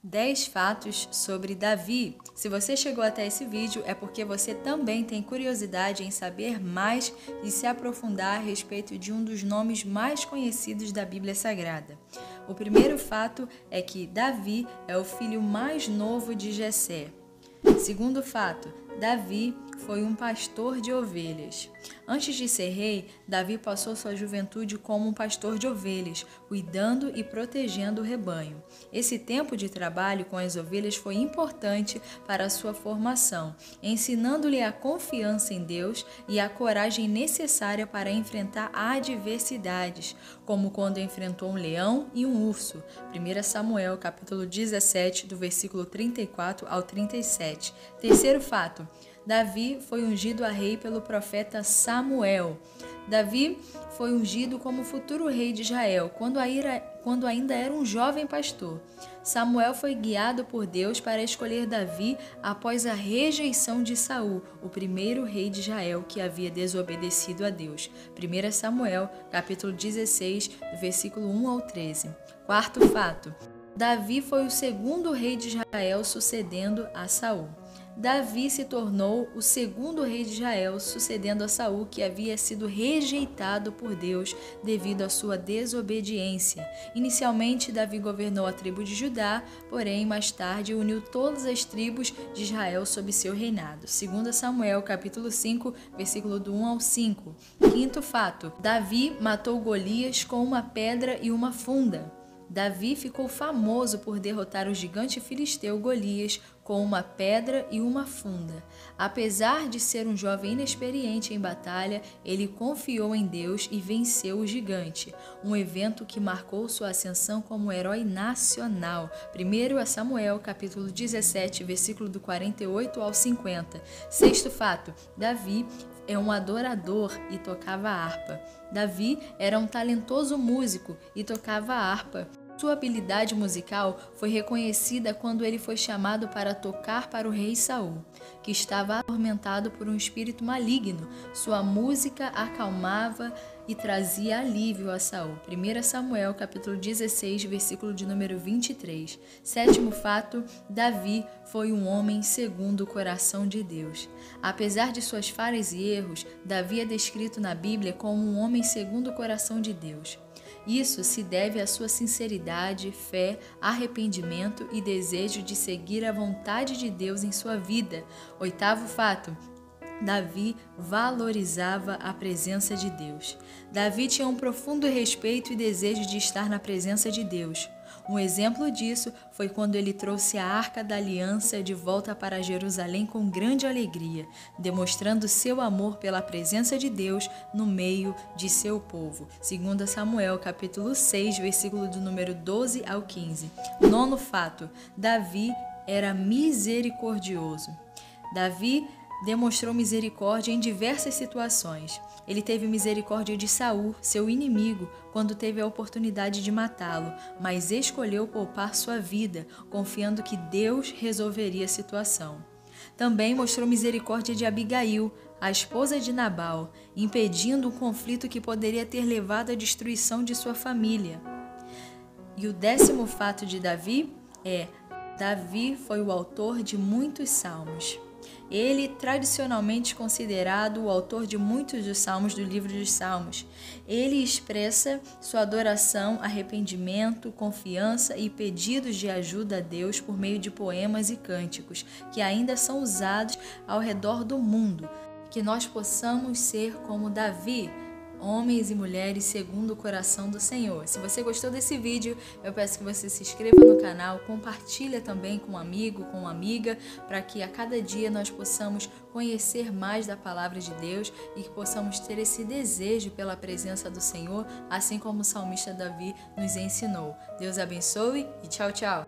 10 fatos sobre Davi. Se você chegou até esse vídeo, é porque você também tem curiosidade em saber mais e se aprofundar a respeito de um dos nomes mais conhecidos da Bíblia Sagrada. O primeiro fato é que Davi é o filho mais novo de Jessé. Segundo fato, Davi foi um pastor de ovelhas. Antes de ser rei, Davi passou sua juventude como um pastor de ovelhas, cuidando e protegendo o rebanho. Esse tempo de trabalho com as ovelhas foi importante para a sua formação, ensinando-lhe a confiança em Deus e a coragem necessária para enfrentar adversidades, como quando enfrentou um leão e um urso. 1 Samuel, capítulo 17, do versículo 34 ao 37. Terceiro fato, Davi foi ungido a rei pelo profeta Samuel. Davi foi ungido como futuro rei de Israel, quando ainda era um jovem pastor. Samuel foi guiado por Deus para escolher Davi após a rejeição de Saul, o primeiro rei de Israel que havia desobedecido a Deus. 1 Samuel, capítulo 16, versículo 1 ao 13. Quarto fato, Davi foi o segundo rei de Israel sucedendo a Saul. Davi se tornou o segundo rei de Israel, sucedendo a Saul, que havia sido rejeitado por Deus devido à sua desobediência. Inicialmente, Davi governou a tribo de Judá, porém, mais tarde, uniu todas as tribos de Israel sob seu reinado. 2 Samuel, capítulo 5, versículo do 1 ao 5. Quinto fato, Davi matou Golias com uma pedra e uma funda. Davi ficou famoso por derrotar o gigante filisteu Golias com uma pedra e uma funda. Apesar de ser um jovem inexperiente em batalha, ele confiou em Deus e venceu o gigante, um evento que marcou sua ascensão como herói nacional. 1 Samuel, capítulo 17, versículo do 48 ao 50. Sexto fato, Davi é um adorador e tocava harpa. Davi era um talentoso músico e tocava harpa. Sua habilidade musical foi reconhecida quando ele foi chamado para tocar para o rei Saul, que estava atormentado por um espírito maligno. Sua música acalmava e trazia alívio a Saul. 1 Samuel, capítulo 16, versículo de número 23. Sétimo fato, Davi foi um homem segundo o coração de Deus. Apesar de suas falhas e erros, Davi é descrito na Bíblia como um homem segundo o coração de Deus. Isso se deve à sua sinceridade, fé, arrependimento e desejo de seguir a vontade de Deus em sua vida. Oitavo fato, Davi valorizava a presença de Deus. Davi tinha um profundo respeito e desejo de estar na presença de Deus. Um exemplo disso foi quando ele trouxe a Arca da Aliança de volta para Jerusalém com grande alegria, demonstrando seu amor pela presença de Deus no meio de seu povo. 2 Samuel, capítulo 6, versículo do número 12 ao 15. Nono fato, Davi era misericordioso. Davi demonstrou misericórdia em diversas situações. Ele teve misericórdia de Saul, seu inimigo, quando teve a oportunidade de matá-lo, mas escolheu poupar sua vida, confiando que Deus resolveria a situação. Também mostrou misericórdia de Abigail, a esposa de Nabal, impedindo um conflito que poderia ter levado à destruição de sua família. E o 10º fato de Davi é: Davi foi o autor de muitos salmos. Ele, tradicionalmente considerado o autor de muitos dos salmos do livro dos Salmos, ele expressa sua adoração, arrependimento, confiança e pedidos de ajuda a Deus por meio de poemas e cânticos, que ainda são usados ao redor do mundo. Que nós possamos ser como Davi, homens e mulheres segundo o coração do Senhor. Se você gostou desse vídeo, eu peço que você se inscreva no canal, compartilha também com um amigo, com uma amiga, para que a cada dia nós possamos conhecer mais da palavra de Deus e que possamos ter esse desejo pela presença do Senhor, assim como o salmista Davi nos ensinou. Deus abençoe e tchau, tchau!